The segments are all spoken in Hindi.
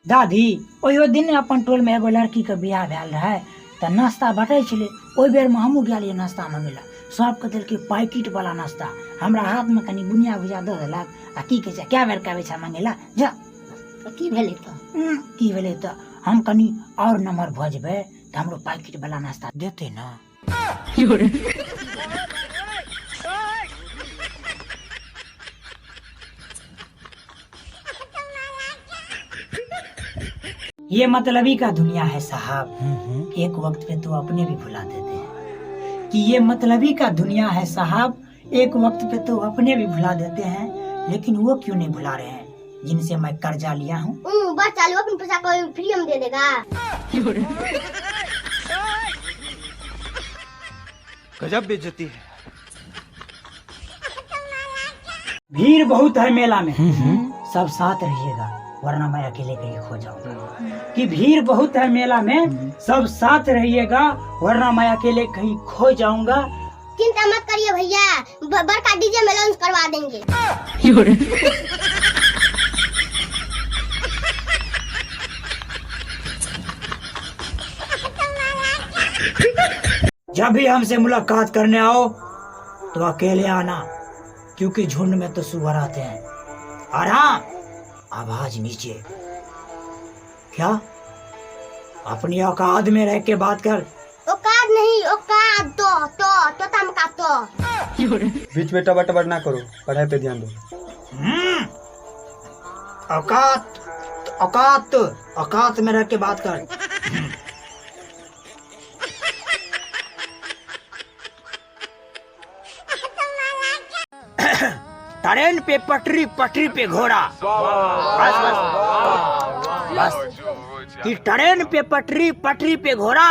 दादी ओहियो दिन अपन टोल में एगो लड़की के बियाह भेल रहे त नाश्ता बटे छले। ओहि बेर में हमहू गेलिए नाश्ता मंगेला, सबके देलकै पैकेट वाला नाश्ता, हमरा हाथ में कनी बुनिया भुजिया दे देलक आ की कहे छै क्या बेर कहबै छै मंगेला जा की भेलै त की भेलै त हम कनी और नंबर भजबै त हमरो पैकेट वाला नाश्ता देते ना। ये मतलबी का दुनिया है साहब, एक वक्त पे तो अपने भी भुला देते हैं कि ये मतलबी का दुनिया है साहब, एक वक्त पे तो अपने भी भुला देते हैं, लेकिन वो क्यों नहीं भुला रहे हैं जिनसे मैं कर्जा लिया हूँ। बस चालू अपने पैसा को फ्री में दे देगा। गजब बेइज्जती है। भीड़ बहुत है मेला में, सब साथ रहिएगा वरना मैं अकेले कहीं खो जाऊंगा। कि भीड़ बहुत है मेला में, सब साथ रहिएगा वरना मैं अकेले कहीं खो जाऊंगा। चिंता मत करिए भैया, बड़का डीजे में लॉन्च करवा देंगे। जब भी हमसे मुलाकात करने आओ तो अकेले आना, क्योंकि झुंड में तो सुअर आते हैं। और हाँ, आवाज नीचे। क्या अपनी औकात में रह के बात कर। औकात नहीं, औकात तो तम का तो। बीच में टबर टबर ना करो, पढ़ाई पे ध्यान दो। औकात औकात औकात में रह के बात कर। ट्रेन पे पटरी, पटरी पे घोड़ा। बस बस बस कि ट्रेन पे पटरी, पटरी पे घोड़ा।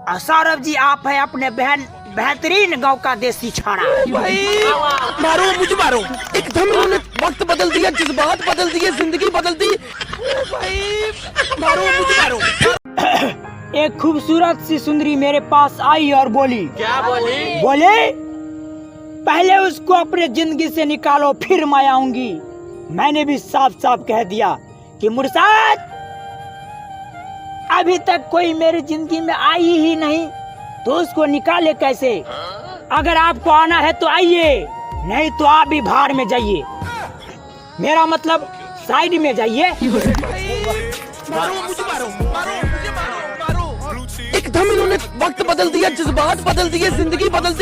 और सौरभ जी आप है अपने बहन बेहतरीन गांव का देसी छाड़ा। भाई मारो मुझे मारो, एकदम इन्होंने वक्त बदल दिया, जज्बात बदल दिए, जिंदगी बदल दी। भाई मारो मुझे मारो। एक खूबसूरत सी सुंदरी मेरे पास आई और बोली। क्या बोली? बोले पहले उसको अपने जिंदगी से निकालो फिर मैं आऊंगी। मैंने भी साफ साफ कह दिया कि मुर्शाद अभी तक कोई मेरी जिंदगी में आई ही नहीं, तो उसको निकाले कैसे। अगर आपको आना है तो आइए, नहीं तो आप भी बाहर में जाइए, मेरा मतलब साइड में जाइए। मारो मुझे मारो, मारो मुझे मारो, मारो। एकदम इन्होंने वक्त बदल दिया, जज्बात बदल दिए, जिंदगी बदल दी।